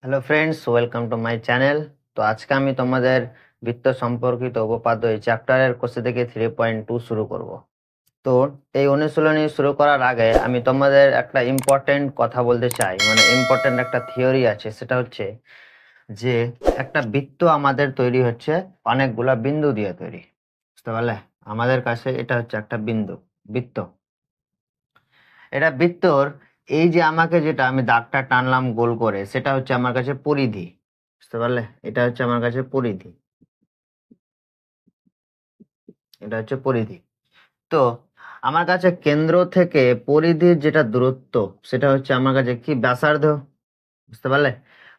Hello friends, welcome to my channel. তো আজকে আমি তোমাদের বৃত্ত সম্পর্কিত উপপাদ্য এই চ্যাপ্টারের কোর্স থেকে 3.2 শুরু করব। তো এই অনুশীলনী শুরু করার আগে আমি তোমাদের একটা ইম্পর্টেন্ট কথা বলতে চাই, মানে ইম্পর্টেন্ট একটা থিওরি আছে, সেটা হচ্ছে যে একটা বৃত্ত আমাদের তৈরি হচ্ছে অনেকগুলা বিন্দু দিয়ে তৈরি। বুঝতে পারলে? আমাদের কাছে এটা হচ্ছে একটা বৃত্ত। এটা বৃত্তর এই যে আমাকে যেটা আমি দাগটা টানলাম গোল করে, সেটা হচ্ছে আমার কাছে পরিধি। বুঝতে পারলে? এটা হচ্ছে আমার কাছে পরিধি। এটা হচ্ছে পরিধি। তো আমার কাছে কেন্দ্র থেকে পরিধির যেটা দূরত্ব, সেটা হচ্ছে আমার কাছে কি ব্যাসার্ধ। বুঝতে পারলে?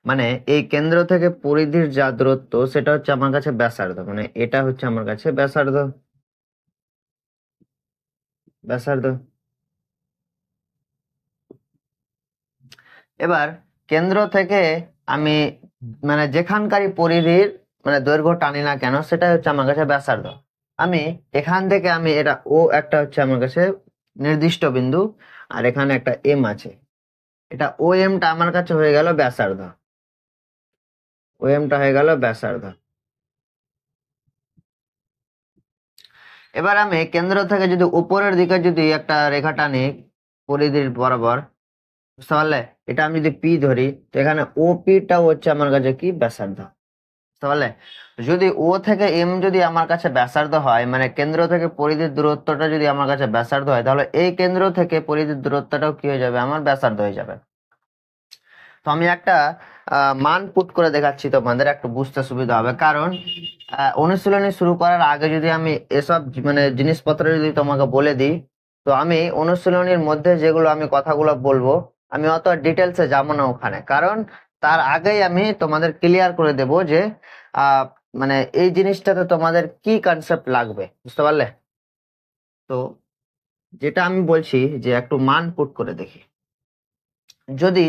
মানে এই কেন্দ্র থেকে পরিধির যা দূরত্ব, সেটা হচ্ছে আমার কাছে ব্যাসার্ধ। মানে এটা হচ্ছে আমার কাছে ব্যাসার্ধ। ব্যাসার্ধ। এবার কেন্দ্র থেকে আমি মানে যেখানকারই পরিধির মানে দৈর্ঘ্য টানি না কেন, সেটা হচ্ছে আমার কাছে ব্যাসার্ধ। আমি এখান থেকে আমি এটা ও একটা হচ্ছে আমার কাছে নির্দিষ্ট বিন্দু, আর এখানে একটা এম আছে। এটা ও এমটা আমার কাছে হয়ে গেল ব্যাসার্ধ। ও এমটা হয়ে গেল ব্যাসার্ধ। এবার আমি কেন্দ্র থেকে যদি উপরের দিকে যদি একটা রেখা টানি পরিধির বরাবর, বুঝতে পারলে? এটা আমি যদি পি ধরি, তো এখানে ও পিটা হচ্ছে আমার কাছে কি ব্যাসার্ধ। বুঝতে পারলে? যদি ও থেকে এম যদি আমার কাছে ব্যাসার্ধ হয়, মানে কেন্দ্র থেকে পরিধির দূরত্বটা যদি আমার কাছে ব্যাসার্ধ হয়, তাহলে এই কেন্দ্র থেকে পরিধির দূরত্বটাও কি হয়ে যাবে? আমার ব্যাসার্ধ হয়ে যাবে। তো আমি একটা মান পুট করে দেখাচ্ছি, তোমাদের একটু বুঝতে সুবিধা হবে। কারণ অনুশীলনী শুরু করার আগে যদি আমি এসব মানে জিনিসপত্র যদি তোমাকে বলে দিই, তো আমি অনুশীলনীর মধ্যে যেগুলো আমি কথাগুলো বলবো, আমি অত ডিটেলসে যাবো না ওখানে। কারণ তার আগেই আমি তোমাদের ক্লিয়ার করে দেব যে আহ মানে এই জিনিসটাতে তোমাদের কি কনসেপ্ট লাগবে। বুঝতে পারলে? তো যেটা আমি বলছি যে একটু মান পুট করে দেখি। যদি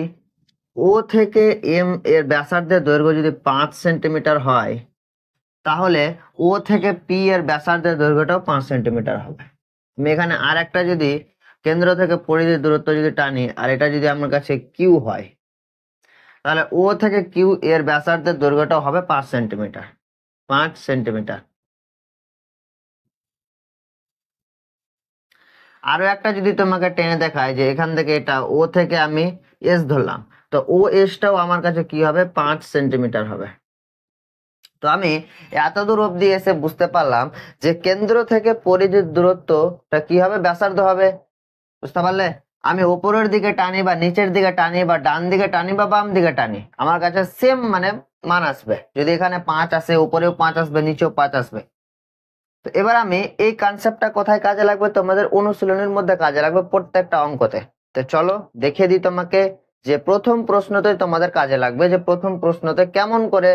ও থেকে এম এর ব্যাসার্ধের দৈর্ঘ্য যদি 5 সেন্টিমিটার হয়, তাহলে ও থেকে পি এর ব্যাসার্ধের দৈর্ঘ্যটাও 5 সেন্টিমিটার হবে। আমি এখানে আর একটা যদি কেন্দ্র থেকে পরিধির দূরত্ব যদি টানি, আর এটা যদি আমার কাছে কিউ হয়, তাহলে ও থেকে কিউ এর ব্যাসার্ধের দৈর্ঘ্যটাও হবে 5 সেন্টিমিটার। 5 সেন্টিমিটার। আরো একটা যদি তোমাকে টেনে দেখায় যে এখান থেকে এটা ও থেকে আমি এস ধরলাম, তো ও এসটাও আমার কাছে কি হবে? 5 সেন্টিমিটার হবে। তো আমি এত দূর অব্দি এসে বুঝতে পারলাম যে কেন্দ্র থেকে পরিধির দূরত্বটা কি হবে? ব্যাসার্ধ হবে। বুঝতে পারলে? আমি উপরের দিকে টানি বা নিচের দিকে টানি বা ডান দিকে টানি বা বাম দিকে টানি, আমার কাছে সেম মানে মান আসবে। যদি এখানে 5 আসে, উপরেও 5 আসবে, নিচেও 5 আসবে। তো এবার আমি এই কনসেপ্টটা কোথায় কাজে লাগবে? তোমাদের অনুশীলনের মধ্যে কাজে লাগবে, প্রত্যেকটা অঙ্কতে। তো চলো দেখিয়ে দিই তোমাকে যে প্রথম প্রশ্নতে তোমাদের কাজে লাগবে, যে প্রথম প্রশ্নতে কেমন করে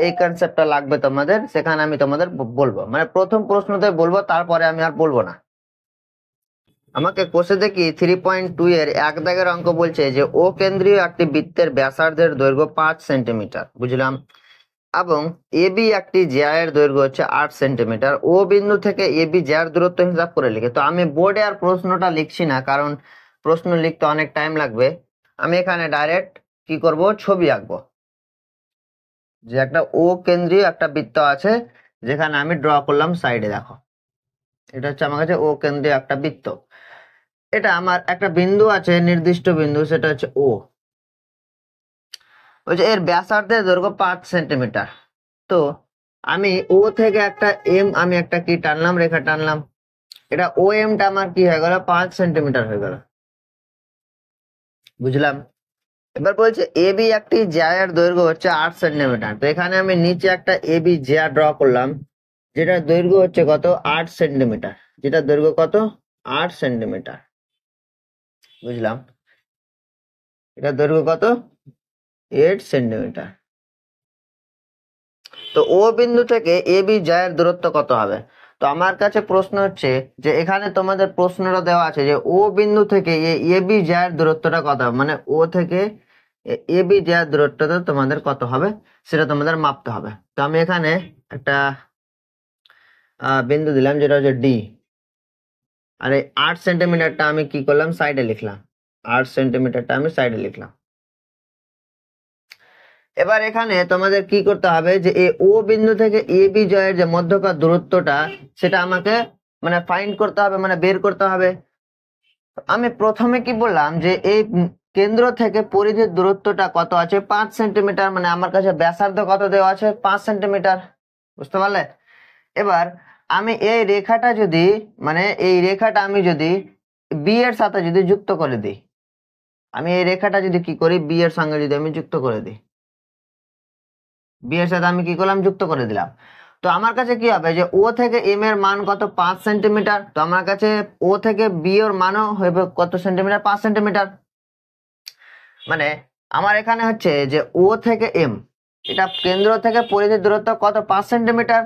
এই কনসেপ্টটা লাগবে তোমাদের, সেখানে আমি তোমাদের বলবো। মানে প্রথম প্রশ্নতে বলবো, তারপরে আমি আর বলবো না। আমাকে কোষে দেখি 3.2 এর এক দাগের অঙ্ক বলছে যে ও কেন্দ্রীয় একটি বৃত্তের ব্যাসার্ধের দৈর্ঘ্য 5 সেন্টিমিটার, বুঝলাম, এবং এবি একটি জ্যায়ের দৈর্ঘ্য হচ্ছে 8 সেন্টিমিটার। ও বিন্দু থেকে এবি জ্যার দূরত্ব হিসাব করে লিখে। তো আমি বোর্ডে আর প্রশ্নটা লিখছি না, কারণ প্রশ্ন লিখতে অনেক টাইম লাগবে। আমি এখানে ডাইরেক্ট কি করব? ছবি আঁকবো। যে একটা ও কেন্দ্রীয় একটা বৃত্ত আছে, যেখানে আমি ড্র করলাম সাইডে, দেখো এটা হচ্ছে আমার কাছে ও কেন্দ্রীয় একটা বৃত্ত। এটা আমার একটা বিন্দু আছে, নির্দিষ্ট বিন্দু, সেটা হচ্ছে ও। ওই যে এর ব্যাসার্ধের দৈর্ঘ্য 5 সেন্টিমিটার। তো আমি ও থেকে একটা এম আমি একটা কি টানলাম? রেখা টানলাম। এটা ও এমটা আমার কি হয়ে গেল? 5 সেন্টিমিটার হয়ে গেল। বুঝলাম? এবার বলছে এবি একটি জ্যায়ের দৈর্ঘ্য হচ্ছে 8 সেন্টিমিটার। তো এখানে আমি নিচে একটা এবি জ্যা ড্র করলাম, যেটার দৈর্ঘ্য হচ্ছে কত? 8 সেন্টিমিটার। যেটার দৈর্ঘ্য কত? 8 সেন্টিমিটার। বুঝলাম? এটার দৈর্ঘ্য কত? 8 সেন্টিমিটার। তো ও বিন্দু থেকে এ বি জ্যায়ের দূরত্ব কত হবে? তো আমার কাছে প্রশ্ন হচ্ছে যে এখানে তোমাদের প্রশ্নটা দেওয়া আছে যে ও বিন্দু থেকে এ বি জ্যায়ের দূরত্বটা কত হবে, মানে ও থেকে এ বি জ্যায়ের দূরত্বটা তোমাদের কত হবে সেটা তোমাদের মাপতে হবে। তো আমি এখানে একটা বিন্দু দিলাম, যেটা হচ্ছে ডি। আর এই 8 সেন্টিমিটারটা আমি কি করলাম? সাইডে লিখলাম। 8 সেন্টিমিটারটা আমি সাইডে লিখলাম। এবার এখানে তোমাদের কি করতে হবে যে এই ও বিন্দু থেকে এ বি জয়ের যে মধ্যকার দূরত্বটা সেটা আমাকে মানে ফাইন্ড করতে হবে, মানে বের করতে হবে। আমি প্রথমে কি বললাম যে এই কেন্দ্র থেকে পরিধির দূরত্বটা কত আছে 5 সেন্টিমিটার, মানে আমার কাছে ব্যাসার্ধ কত দেওয়া আছে 5 সেন্টিমিটার, বুঝতে পারলে? এবার আমি এই রেখাটা যদি মানে এই রেখাটা আমি যদি বি এর সাথে যদি যুক্ত করে দিই, আমি এই রেখাটা যদি কি করি বি এর সঙ্গে যদি আমি যুক্ত করে দিই, বি এর সাথে আমি কি করলাম যুক্ত করে দিলাম, তো আমার কাছে কি হবে যে ও থেকে এম এর মান কত 5 সেন্টিমিটার, তো আমার কাছে ও থেকে বি এর মানও হবে কত সেন্টিমিটার 5 সেন্টিমিটার। মানে আমার এখানে হচ্ছে যে ও থেকে এম এটা কেন্দ্র থেকে পরিধির দূরত্ব কত 5 সেন্টিমিটার,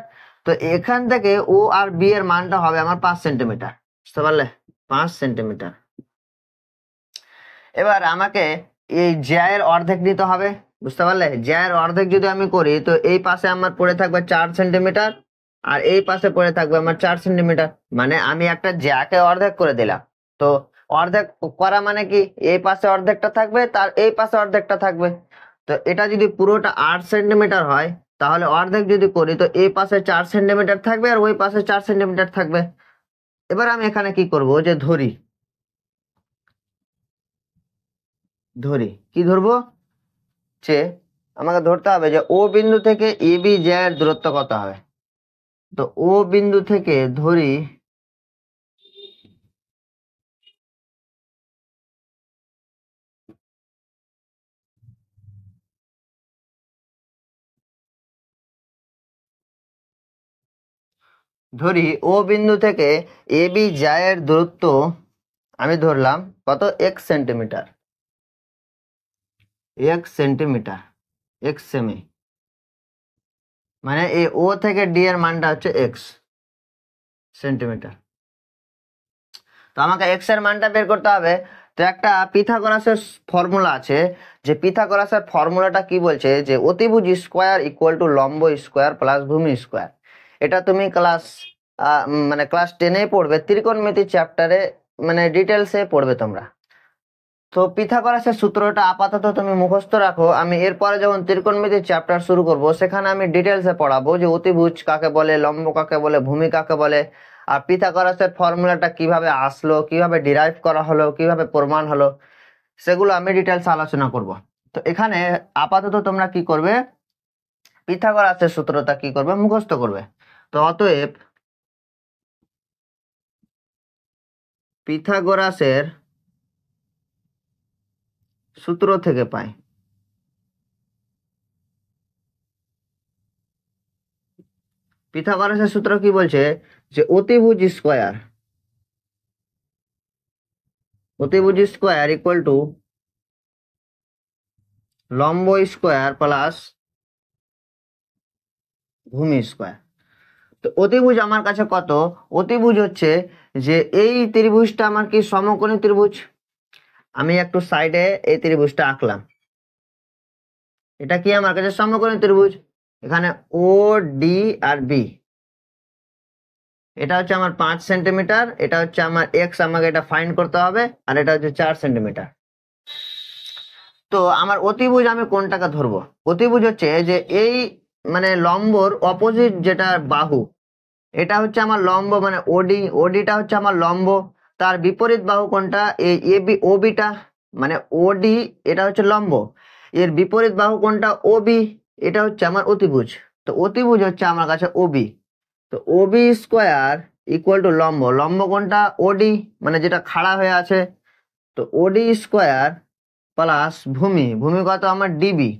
তো এখান থেকে ও আর বি এর মানটা হবে আমার 5 সেন্টিমিটার, বুঝতে পারলে 5 সেন্টিমিটার। এবার আমাকে এই জ্যা এর অর্ধেক নিতে হবে, বুঝতে পারলে? জ্যা এর অর্ধেক যদি আমি করি তো এই পাশে আমার পড়ে থাকবে 4 সেন্টিমিটার আর এই পাশে পড়ে থাকবে আমার 4 সেন্টিমিটার, মানে আমি একটা জ্যাকে অর্ধেক করে দিলাম। তো অর্ধেক করা মানে কি এই পাশে অর্ধেকটা থাকবে তার এই পাশে অর্ধেকটা থাকবে, তো এটা যদি পুরোটা 8 সেন্টিমিটার হয় তাহলে অর্ধেক যদি করি তো এই পাশে 4 সেন্টিমিটার থাকবে আর ওই পাশে 4 সেন্টিমিটার থাকবে। এবার আমি এখানে কি করব যে ধরি ধরি কি ধরবো যে আমাকে ধরতে হবে যে ও বিন্দু থেকে এ বি জ্যা এর দূরত্ব কত হবে। তো ও বিন্দু থেকে ধরি ও বিন্দু থেকে এ বি জ্যা এর দূরত্ব আমি ধরলাম কত x সেন্টিমিটার, x সেমি, মানে এই ও থেকে ডি এর মানটা হচ্ছে x সেন্টিমিটার। তো আমাকে এক্স এর মানটা বের করতে হবে। তো একটা পিথাগোরাসের ফর্মুলা আছে, যে পিথাগোরাসের ফর্মুলাটা কি বলছে যে অতিভুজ স্কোয়ার ইকুয়াল টু লম্ব স্কোয়ার প্লাস ভূমি স্কোয়ার। এটা তুমি মানে ক্লাস 10-এ পড়বে, ত্রিকোণমিতি চ্যাপ্টারে মানে ডিটেলসে পড়বে তোমরা। তো পিথাগোরাসের সূত্রটা আপাতত তুমি মুখস্থ রাখো, আমি এরপরে যখন ত্রিকোণমিতি চ্যাপ্টার শুরু করব সেখানে আমি ডিটেলসে পড়াবো যে অতিভুজ কাকে বলে, লম্ব কাকে বলে, ভূমি কাকে বলে, আর পিথাগোরাসের ফর্মুলাটা কিভাবে আসলো, কিভাবে ডিরাইভ করা হলো, কিভাবে প্রমাণ হলো, সেগুলো আমি ডিটেলস আলোচনা করব। তো এখানে আপাতত তোমরা কি করবে পিথাগোরাসের সূত্রটা কি করবে মুখস্থ করবে। তো অতএব পিথাগোরাসের সূত্র থেকে পাই পিথাগোরাসের সূত্র কি বলছে যে অতিভুজ স্কোয়ার ইকুয়াল টু লম্ব স্কোয়ার প্লাস ভূমি স্কোয়ার। তো অতিভুজ আমার কাছে কত, অতিভুজ হচ্ছে যে এই ত্রিভুজটা আমার কি সমকোণী ত্রিভুজ, আমি একটু সাইডে এই ত্রিভুজটা আঁকলাম, এটা কি আমার কাছে সমকোণী ত্রিভুজ, এখানে ও ডি আর বি, এটা হচ্ছে আমার 5 সেন্টিমিটার, এটা হচ্ছে আমার এক্স, আমাকে এটা ফাইন্ড করতে হবে, আর এটা হচ্ছে 4 সেন্টিমিটার। তো আমার অতিভুজ আমি কোনটাকে ধরবো, অতিভুজ হচ্ছে যে এই মানে লম্বর অপোজিট যেটা বাহু, এটা হচ্ছে আমার লম্ব, মানে ওডিটা হচ্ছে আমার লম্ব, তার বিপরীত বাহু কোনটা এই এবি ওবিটা, মানে ওডি এটা হচ্ছে লম্ব, এর বিপরীত বাহু কোনটা ওবি, এটা হচ্ছে আমার অতিভুজ। তো অতিভুজ হচ্ছে আমার কাছে ওবি, তো ওবি স্কোয়ার ইকুয়াল টু লম্ব, লম্ব কোনটা ওডি মানে যেটা খাড়া হয়ে আছে, তো ওডি স্কোয়ার প্লাস ভূমি কত আমার ডিবি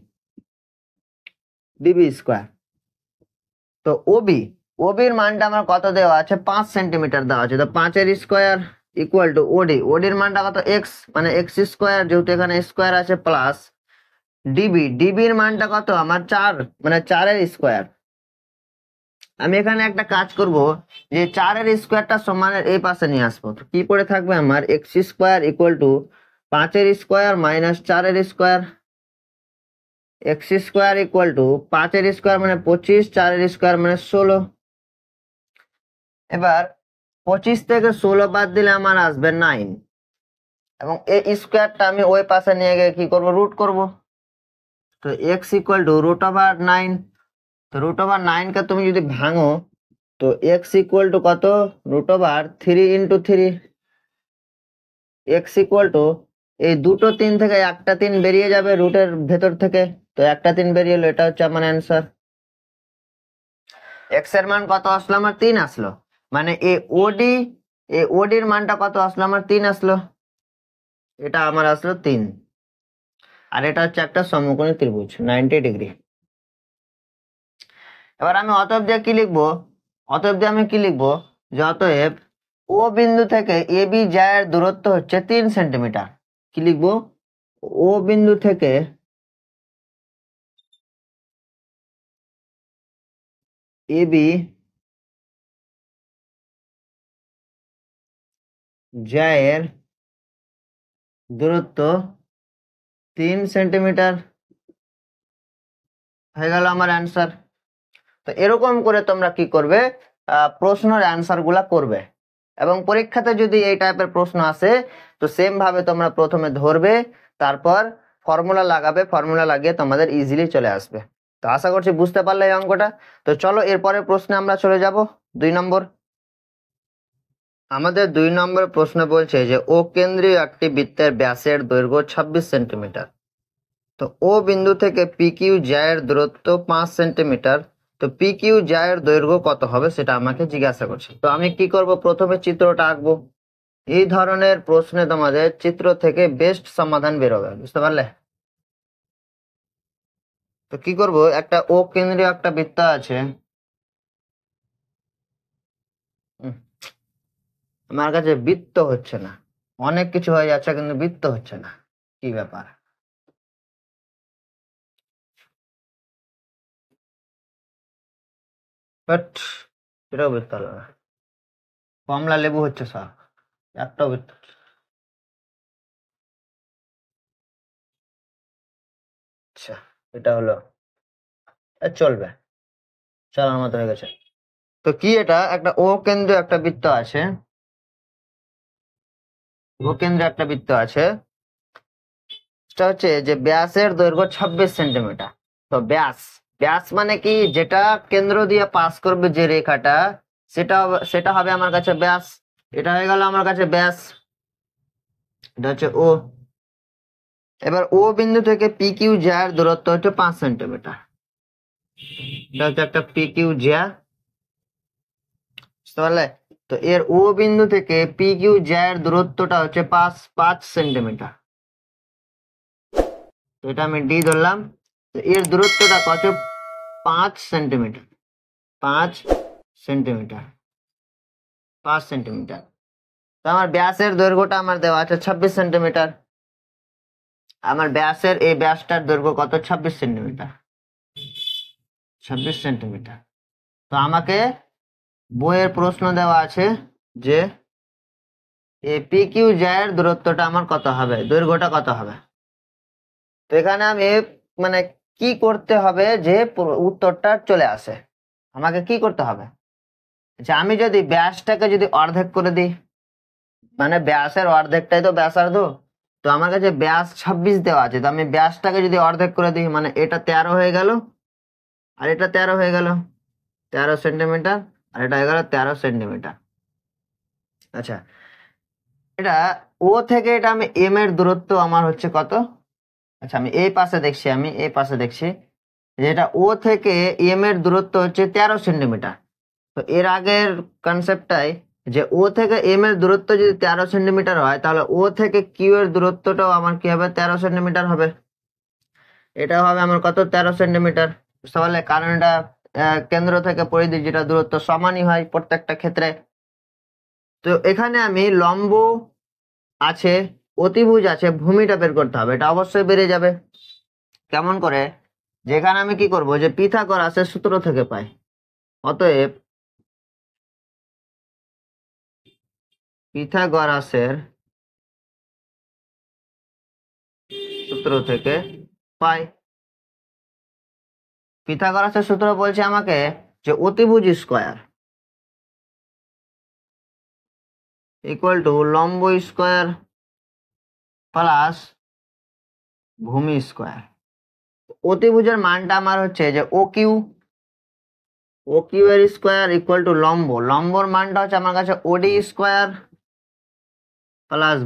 স্কোয়ার। তো ওবির মানটা আমার কত দেওয়া আছে 5 সেন্টিমিটার দেওয়া আছে, তো 5-এর স্কোয়ার ইকুয়াল টু ওডির মানটা কত এক্স, মানে এক্স স্কোয়ার, যেহেতু এখানে স্কোয়ার আছে, প্লাস ডিবির মানটা কত আমার 4, মানে 4-এর স্কোয়ার। আমি এখানে একটা কাজ করব যে 4-এর স্কোয়ারটা সমানের এই পাশে নিয়ে আসবো, তো কি পড়ে থাকবে আমার এক্স স্কোয়ার ইকুয়াল টু 5-এর স্কোয়ার মাইনাস 4-এর square, x square equal to 5-এর স্কোয়ার মানে 25, 4-এর স্কোয়ার মানে 16। এবার 25 থেকে 16 বাদ দিলে আমার আসবে 9, এবং এই স্কোয়ারটা আমি ওই পাশে নিয়ে গিয়ে কি করব রুট করব। তো তো এক্স ইকুয়াল টু √9। তো √9 কে তুমি যদি ভাঙো তো এক্স ইকুয়াল টু কত, √3 × 3। এক্স ইকুয়াল টু এই দুটো 3 থেকে একটা 3 বেরিয়ে যাবে রুটের ভেতর থেকে, তো একটা 3 বেরিয়ে এলো, এটা হচ্ছে আমার অ্যান্সার। এক্স এর মান কত আসলো, আমার 3 আসলো, মানে ওডির মানটা কত আসলো, আমার 3 আসলো, এটা আমার আসলো 3। আর এটা হচ্ছে একটা সমকোণী ত্রিভুজ 90°। এবার আমি অতএব দিয়ে কি লিখবো, অতএব দিয়ে আমি কি লিখবো, যে অতএব ও বিন্দু থেকে এ বি যায় দূরত্ব হচ্ছে 3 সেন্টিমিটার। কি লিখবো, ও বিন্দু থেকে এ বি যায় দূরত্ব 3 সেন্টিমিটার হয়ে গেল আমার অ্যান্সার। তো এরকম করে তোমরা কি করবে, প্রশ্নের অ্যান্সার গুলা করবে, এবং পরীক্ষাতে যদি এই টাইপের প্রশ্ন আসে তো সেম ভাবে তোমরা প্রথমে ধরবে, তারপর ফর্মুলা লাগাবে, ফর্মুলা লাগিয়ে তোমাদের ইজিলি চলে আসবে। তো আশা করছি বুঝতে পারলে এই অঙ্কটা। তো চলো এরপরে প্রশ্নে আমরা চলে যাব 2 নম্বর। আমাদের 2 নম্বর প্রশ্ন বলছে যে ও কেন্দ্রীয় একটি বৃত্তের ব্যাসের দৈর্ঘ্য 26 সেন্টিমিটার। তো ও বিন্দু থেকে পি কিউ জায়ের দূরত্ব 5 সেন্টিমিটার। তো পি কিউ জায়ের দৈর্ঘ্য কত হবে সেটা আমাকে জিজ্ঞাসা করছে। তো আমি কি করব, প্রথমে চিত্রটা আঁকবো। এই ধরনের প্রশ্নে তোমাদের চিত্র থেকে বেস্ট সমাধান বেরোবে, বুঝতে পারলে। তো কি করব, একটা ও কেন্দ্রীয় একটা বৃত্ত আছে, আমার কাছে বৃত্ত হচ্ছে না, অনেক কিছু হয়ে যাচ্ছে কিন্তু বৃত্ত হচ্ছে না, কি ব্যাপার। বাট এটাও বৃত্ত হলো না, কমলা লেবু হচ্ছে সব, একটাও বৃত্ত হচ্ছে না। আচ্ছা, এটা হলো, চলবে, চলার মতো হয়ে গেছে। তো কি, এটা একটা ও কেন্দ্রীয় একটা বৃত্ত আছে, ও কেন্দ্রে একটা বৃত্ত আছে, সেটা হচ্ছে যে ব্যাসের দৈর্ঘ্য 26 সেন্টিমিটার। তো ব্যাস, ব্যাস মানে কি, যেটা কেন্দ্র দিয়ে পাস করবে যে রেখাটা, সেটা হবে আমার কাছে ব্যাস। এটা হয়ে গেল আমার কাছে ব্যাস, এটা হচ্ছে ও। এবার ও বিন্দু থেকে পি কিউ জ্যার দূরত্ব হচ্ছে 5 সেন্টিমিটার। এটা হচ্ছে একটা পি কিউ জ্যা, বুঝতে পারলে। তো এর ও বিন্দু থেকে পি কিউ জ্যার দূরত্বটা হচ্ছে 5 সেন্টিমিটার। তো এটা আমি ডি ধরলাম। তো এর দূরত্বটা কত, 5 সেন্টিমিটার, 5 সেন্টিমিটার, 5 সেন্টিমিটার। তো আমার ব্যাসের দৈর্ঘ্যটা আমার দেওয়া আছে 26 সেন্টিমিটার। আমার ব্যাসের এই ব্যাসটার দৈর্ঘ্য কত, 26 সেন্টিমিটার, 26 সেন্টিমিটার। তো আমাকে বইয়ের প্রশ্ন দেওয়া আছে যে এই পি কিউ জ্যায়ের দূরত্বটা আমার কত হবে, দৈর্ঘ্যটা কত হবে। তো এখানে আমি মানে কি করতে হবে যে উত্তরটা চলে আসে, আমাকে কি করতে হবে, আচ্ছা আমি যদি ব্যাসটাকে যদি অর্ধেক করে দিই, মানে ব্যাসের অর্ধেকটাই তো ব্যাসার্ধ, তো আমার কাছে ব্যাস 26 দেওয়া আছে, তো আমি ব্যাসটাকে যদি অর্ধেক করে দিই, মানে এটা 13 হয়ে গেল, আর এটা 13 হয়ে গেল, 13 সেন্টিমিটার, আর এটা হয়ে গেল 13 সেন্টিমিটার। আচ্ছা, এটা ও থেকে এটা আমি এম এর দূরত্ব আমার হচ্ছে কত, আচ্ছা আমি এই পাশে দেখছি, আমি এই পাশে দেখছি যেটা ও থেকে এম এর দূরত্ব হচ্ছে 13 সেন্টিমিটার। তো এর আগের কনসেপ্টটাই, যে ও থেকে এম এর দূরত্ব যদি 13 সেন্টিমিটার হয়, তাহলে ও থেকে কিউ এর দূরত্বটাও আমার কি হবে, 13 সেন্টিমিটার হবে। এটা হবে আমার কত, 13 সেন্টিমিটার, বুঝতে পারলে, কারণ এটা কেন্দ্র থেকে পরিধি যেটা দূরত্ব সমানই হয় প্রত্যেকটা ক্ষেত্রে। তো এখানে আমি লম্ব আছে, অতিভুজ আছে, ভূমিটা বের করতে হবে, এটা অবশ্যই বেড়ে যাবে। কেমন করে, যেখানে আমি কি করব, যে পিথাগোরাসের সূত্র থেকে পাই, অতএব পিথাগোরাসের সূত্র থেকে পাই। পিথাগোরাসের সূত্র বলছে আমাকে যে অতিভুজ স্কয়ার ইকুয়াল টু লম্ব স্কয়ার প্লাস ভূমি স্কয়ার। অতিভুজের মানটা আমার হচ্ছে যে ও কিউ এর স্কোয়ার ইকুয়াল টু লম্ব, লম্বর মানটা হচ্ছে আমার কাছে ওডি স্কোয়ার প্লাস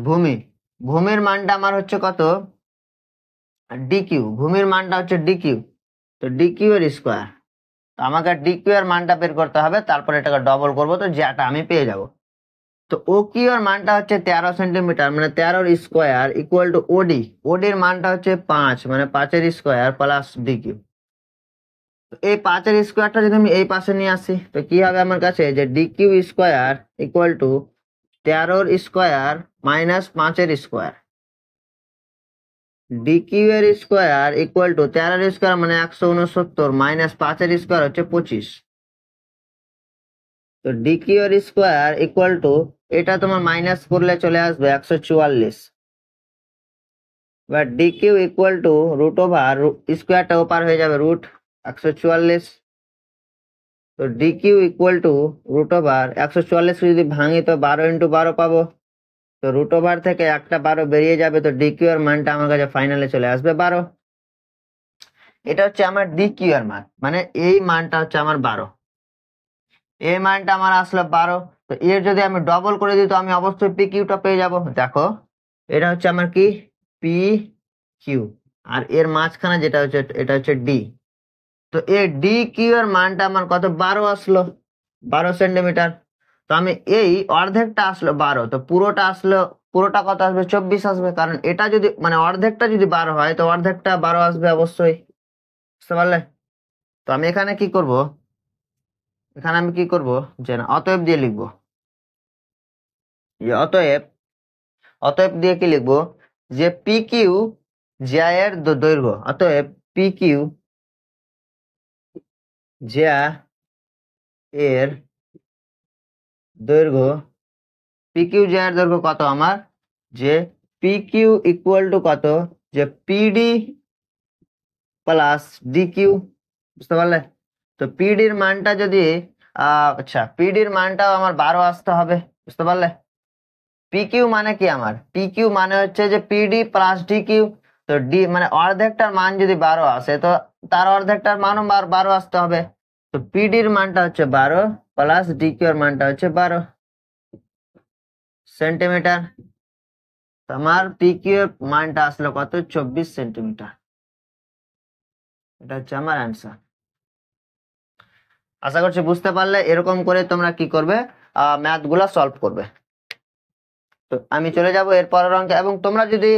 ভূমির মানটা আমার হচ্ছে কত, ডিকিউ, ভূমির মানটা হচ্ছে ডিকিউ, তো ডিকিউ এর স্কোয়ার। তো আমাকে ডিকিউ এর মানটা বের করতে হবে, তারপর এটাকে ডবল করবো, তো যেটা আমি পেয়ে যাব। তো ও কিউ এর মানটা হচ্ছে 13 সেন্টিমিটার, মানে 13 স্কোয়ার ইকুয়াল টু ওডির মানটা হচ্ছে 5, মানে 5 স্কোয়ার প্লাস ডিকিউ। এই 5 স্কোয়ারটা যদি আমি এই পাশে নিয়ে আসি, তো কি হবে আমার কাছে, যে DQ square equal two 13 square minus 5 square, DQ এর স্কোয়ার ইকুয়াল টু 13 স্কোয়ার মানে 169 মাইনাস 5 স্কোয়ার হচ্ছে 25। তো ডিকিউ এর স্কোয়ার ইকুয়াল টু, এটা তোমার মাইনাস করলে চলে আসবে 144, বা DQ equal to root over স্কোয়ারটা ওপার হয়ে যাবে রুট 144। তো DQ equal to root over 144 যদি ভাঙি তো 12 ইন্টু 12 পাবো, তো রুট ওভার থেকে একটা 12 বেরিয়ে যাবে, তো ডিকিউ এর মানটা আমার কাছে ফাইনালে চলে আসবে 12। এটা হচ্ছে আমার ডিকিউ এর মান, মানে এই মানটা হচ্ছে আমার 12, এই মানটা আমার আসলো 12। তো এর যদি আমি ডবল করে দিই তো আমি অবশ্যই পি কিউটা পেয়ে যাব। দেখো এটা হচ্ছে আমার কি পি কিউ, আর এর মাঝখানে যেটা হচ্ছে এটা হচ্ছে ডি। তো এই ডি কিউ এর মানটা আমার কত, 12 আসলো, 12 সেন্টিমিটার। তো আমি এই অর্ধেকটা আসলো 12, তো পুরোটা কত আসবে, 24 আসবে, কারণ এটা যদি মানে অর্ধেকটা যদি 12 হয় তো অর্ধেকটা 12 আসবে অবশ্যই, বুঝতে পারলে? তো আমি এখানে কি করব, যে না, অতএব দিয়ে লিখবো, যে অতএব দিয়ে কি লিখবো, যে পি কিউ জ্যা এর দৈর্ঘ্য, অতএব পি কিউ জ্যা এর দৈর্ঘ্য, পি কিউ জ্যা এর দৈর্ঘ্য কত আমার, যে পি কিউ ইকুয়াল টু কত, যে পিডি প্লাস ডি কিউ, বুঝতে পারলে? তো পিডির মানটা যদি আচ্ছা, পিডির মানটাও আমার 12 আসতে হবে, বুঝতে পারলে? পিকিউ মানে কি, আমার পিকিউ মানে হচ্ছে যে পিডি প্লাস ডিকিউ। তো ডি মানে অর্ধেকটার মান যদি 12 আসে তো তার অর্ধেকটার মানও 12 আসতে হবে। তো পিডির মানটা হচ্ছে 12 প্লাস ডিকিউ এর মানটা হচ্ছে 12 সেন্টিমিটার। আমার পিকিউ এর মানটা আসলো কত, 24 সেন্টিমিটার। এটা হচ্ছে আমার অ্যান্সার। আশা করছি বুঝতে পারলে। এরকম করে তোমরা কি করবে, ম্যাথ গুলা সলভ করবে। তো আমি চলে যাব এর পরের অঙ্কে, এবং তোমরা যদি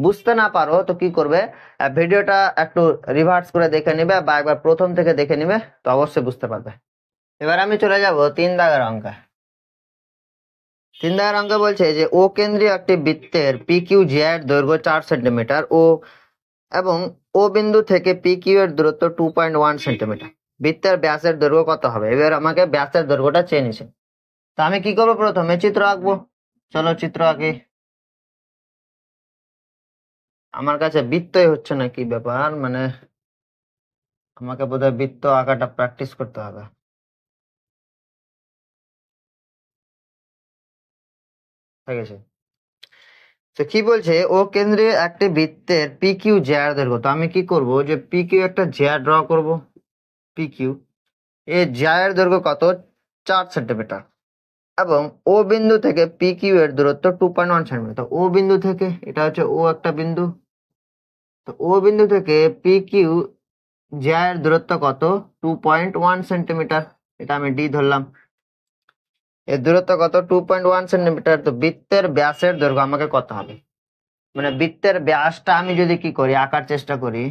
বুঝতে না পারো তো কি করবে, ভিডিওটা একটু রিভার্স করে দেখে নিবে বা একবার প্রথম থেকে দেখে নিবে, তো অবশ্যই বুঝতে পারবে। এবার আমি চলে যাব 3 দাগের অঙ্কে। 3 দাগের অঙ্কে বলছে যে ও কেন্দ্রীয় একটি বৃত্তের পি কিউ জ্যা এর দৈর্ঘ্য 4 সেন্টিমিটার এবং ও বিন্দু থেকে পি কিউ এর দূরত্ব 2.1 সেন্টিমিটার। বৃত্তের ব্যাসের দৈর্ঘ্য কত হবে? এবার আমাকে ব্যাসের দৈর্ঘ্যটা চেয়ে নিছে। তো আমি কি করবো, প্রথমে চিত্র আঁকবো। চলো চিত্র আঁকি। আমার কাছে বৃত্তই হচ্ছে না, কি ব্যাপার, মানে আমাকে বোধহয় বৃত্ত আঁকাটা প্র্যাকটিস করতে হবে। ঠিক আছে, তো কি বলছে, ও কেন্দ্রে একটি বৃত্তের পি কিউ জ্যা এর দৈর্ঘ্য। তো আমি কি করব, যে পি কিউ একটা জ্যা ড্র করব। পি কিউ এই জ্যা এর দৈর্ঘ্য কত, 4 সেন্টিমিটার, এবং ও বিন্দু থেকে পি কিউ এর দূরত্ব 2.1 সেন্টিমিটার। ও বিন্দু থেকে, এটা হচ্ছে ও একটা বিন্দু, তো ও বিন্দু থেকে পি কিউ জ্যা এর দূরত্ব কত, 2.1 সেন্টিমিটার। এটা আমি ডি ধরলাম। এর দূরত্ব কত, 2.1 সেন্টিমিটার। তো বৃত্তের ব্যাসের দৈর্ঘ্য আমাকে কত হবে, মানে বৃত্তের ব্যাসটা আমি যদি কি করি, আঁকার চেষ্টা করি,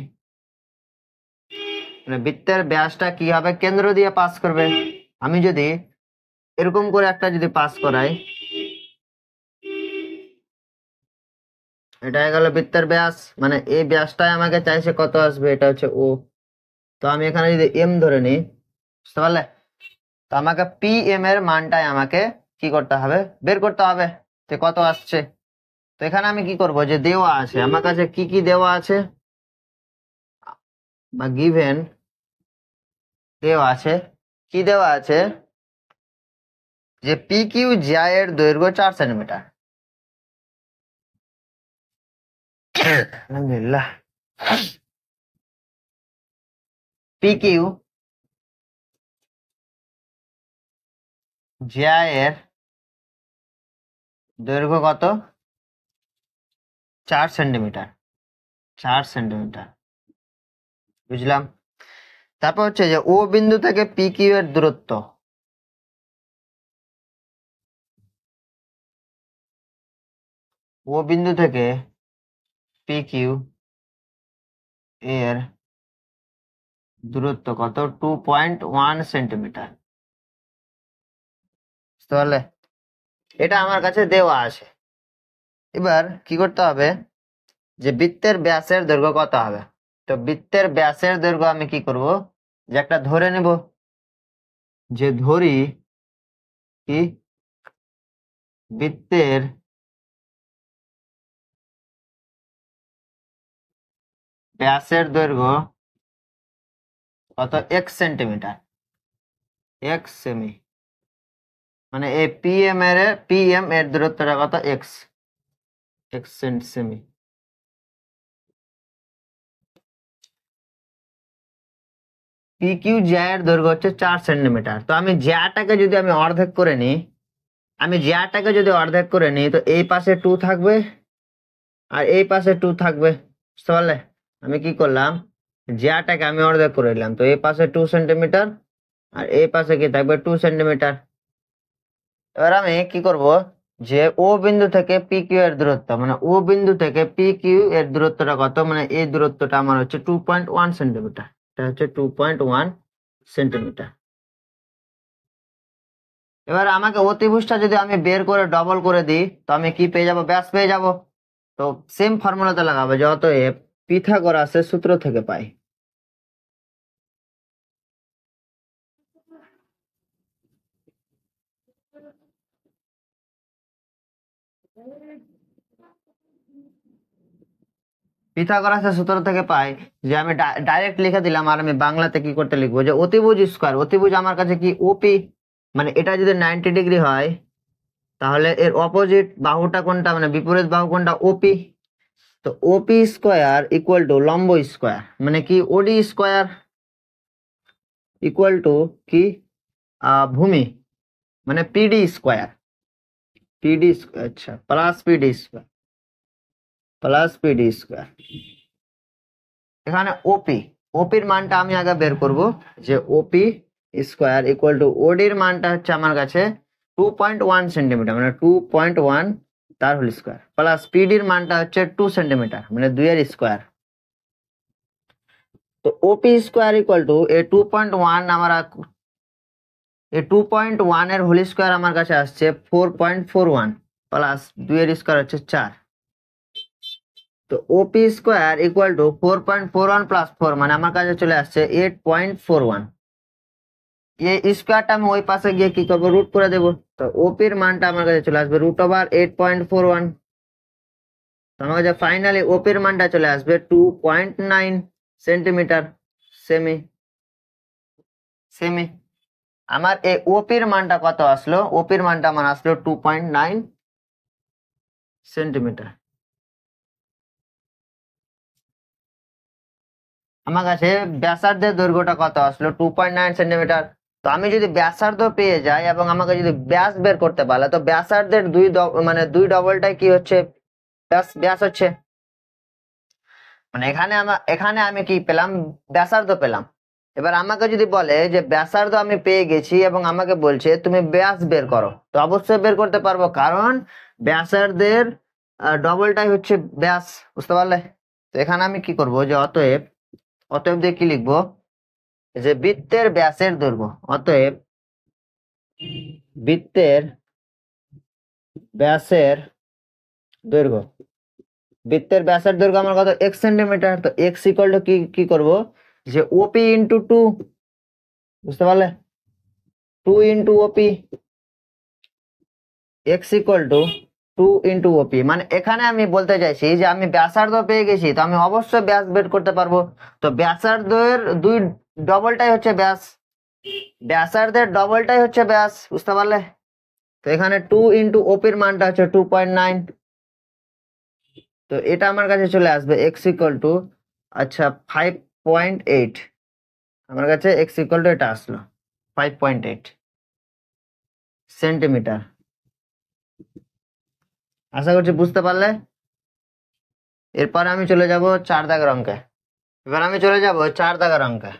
মানে বৃত্তের ব্যাসটা কি হবে, কেন্দ্র দিয়ে পাস করবে। আমি যদি এরকম করে একটা যদি পাস করাই, এটা হয়ে গেল বৃত্তের ব্যাস, মানে এই ব্যাসটাই আমাকে চাইছে কত আসবে, এটা হচ্ছে ও। তো আমি এখানে যদি এম ধরে নিই, বুঝতে পারলে? তো আমাকে পি এম এর মানটাই আমাকে কি করতে হবে, বের করতে হবে, যে কত আসছে। তো এখানে আমি কি করব, যে দেওয়া আছে আমার কাছে, কি কি দেওয়া আছে, বা গিভেন দেওয়া আছে, কি দেওয়া আছে, যে পি কিউ জ্যা এর দৈর্ঘ্য 4 সেন্টিমিটার। আলহামদুলিল্লাহ। পি কিউ জিআই এর দৈর্ঘ্য কত? 4 সেন্টিমিটার। 4 সেন্টিমিটার, বুঝলাম। তারপর হচ্ছে যে ও বিন্দু থেকে পি কিউ এর দূরত্ব, ও বিন্দু থেকে পি কিউ এর দূরত্ব কত? 2.1 সেন্টিমিটার। তাহলে এটা আমার কাছে দেওয়া আছে। এবার কি করতে হবে, যে বৃত্তের ব্যাসের দৈর্ঘ্য কত হবে? তো বৃত্তের ব্যাসের দৈর্ঘ্য আমি কি করব, যে একটা ধরে নেব, যে ধরি কি বৃত্তের ব্যাসের দৈর্ঘ্য কত? x সেন্টিমিটার, x সেমি, মানে এই পিএম এর দূরত্বটা কত? x semi. পি কিউ জ্যা এর দৈর্ঘ্য হচ্ছে 4 সেন্টিমিটার। তো আমি জ্যাটাকে যদি আমি অর্ধেক করে নিই, তো এই পাশে 2 থাকবে আর এই পাশে 2 থাকবে, বুঝতে পারলে? আমি কি করলাম, জ্যাটাকে আমি অর্ধেক করে নিলাম, তো এই পাশে 2 সেন্টিমিটার আর এই পাশে কি থাকবে? 2 সেন্টিমিটার। এবার আমি কি করব, যে ও বিন্দু থেকে পি কিউ এর দূরত্ব, মানে ও বিন্দু থেকে পি কিউ এর দূরত্বটা কত, মানে এই দূরত্বটা আমার হচ্ছে 2.1 সেন্টিমিটার। এটা হচ্ছে 2.1 সেন্টিমিটার। এবার আমাকে অতিভুজটা যদি আমি বের করে ডবল করে দিই, তো আমি কি পেয়ে যাব? ব্যাস পেয়ে যাব। তো সেম ফর্মুলাতে লাগাবো, যে অতএব পিথাগোরাসের সূত্র থেকে পাই যে আমি ডাইরেক্ট লিখে দিলাম, আর আমি বাংলাতে কি করতে লিখবো, যে অতিভুজ স্কয়ার, অতিভুজ আমার কাছে কি? ওপি, মানে এটা যদি 90 ডিগ্রি হয় তাহলে এর অপোজিট বাহুটা কোনটা, মানে বিপরীত বাহু কোনটা? ওপি। তো ওপি স্কয়ার ইকুয়াল টু লম্ব স্কয়ার, মানে কি? ওডি স্কয়ার ইকুয়াল টু কি? ভূমি, মানে পিডি স্কয়ার, আচ্ছা, প্লাস পিডি স্কয়ার। এখানে ওপির মানটা আমি আগে বের করব, যে ওপি স্কয়ার ইকুয়াল টু ওডির মানটা হচ্ছে আমার কাছে 2.1 সেন্টিমিটার, মানে 2.1 তার হোল স্কয়ার, প্লাস পিডির মানটা হচ্ছে 2 সেন্টিমিটার, মানে 2 এর স্কয়ার। তো ওপি স্কয়ার ইকুয়াল টু এ 2.1 এর হোল স্কয়ার আমার কাছে আসছে 4.41, প্লাস 2 এর স্কয়ার হচ্ছে 4। তো ওপি স্কয়ার ইকুয়াল টু 4.41 প্লাস 4, মানে আমার কাছে চলে আসছে 8.41। এই স্কয়ারটা আমি ওই পাশে গিয়ে কি করবো? রুট করে দেবো। তো ওপির মানটা আমার কাছে চলে আসবে √8.41। তো আমার কাছে ফাইনালি ওপির মানটা চলে আসবে 2.9 সেন্টিমিটার, সেমি। আমার এই ওপির মানটা কত আসলো? ওপির মানটা আমার আসলো 2.9 সেন্টিমিটার। আমার কাছে ব্যাসার্ধের দৈর্ঘ্যটা কত আসলো? 2.9 সেন্টিমিটার। তো আমি যদি ব্যাসার্ধ পেয়ে যাই এবং আমাকে যদি ব্যাস বের করতে পারলে, তো ব্যাসার্ধের মানে দুই ডবলটাই কি হচ্ছে? ব্যাস হচ্ছে। মানে এখানে আমি কি পেলাম? ব্যাসার্ধ পেলাম। এবার আমাকে যদি বলে যে ব্যাসার্ধ আমি পেয়ে গেছি এবং আমাকে বলছে তুমি ব্যাস বের করো, তো অবশ্যই বের করতে পারবো, কারণ ব্যাসার্ধের ডবলটাই হচ্ছে ব্যাস, বুঝতে পারলে? তো এখানে আমি কি করব, যে অতএব দিয়ে কি লিখবো, যে বৃত্তের ব্যাসের দৈর্ঘ্য, অতএব বৃত্তের ব্যাসের দৈর্ঘ্য আমার কত? x centimetre. তো x ইকুয়াল টু কি করব, যে ওপি ইন্টু 2, বুঝতে পারলে? 2 into OP, x equal to 2 into OP. মানে এখানে আমি বলতে চাইছি যে আমি ব্যাসার্ধ পেয়ে গেছি, তো আমি অবশ্যই ব্যাস বের করতে পারবো। তো ব্যাসার্ধের দুই ডবলটাই হচ্ছে ব্যাস, বুঝতে পারলে? তো এখানে 2 ইন্টু ওপির মানটা হচ্ছে 2.9। তো এটা আমার কাছে চলে আসবে x ইকুয়াল টু, আচ্ছা, 5.8। আমার কাছে এক্স ইকুয়াল টু এটা আসলো 5.8 সেন্টিমিটার। আশা করছি বুঝতে পারলে। এরপর আমি চলে যাব 4 দাগের অঙ্কে। এবার আমি চলে যাব 4 দাগের অঙ্কে।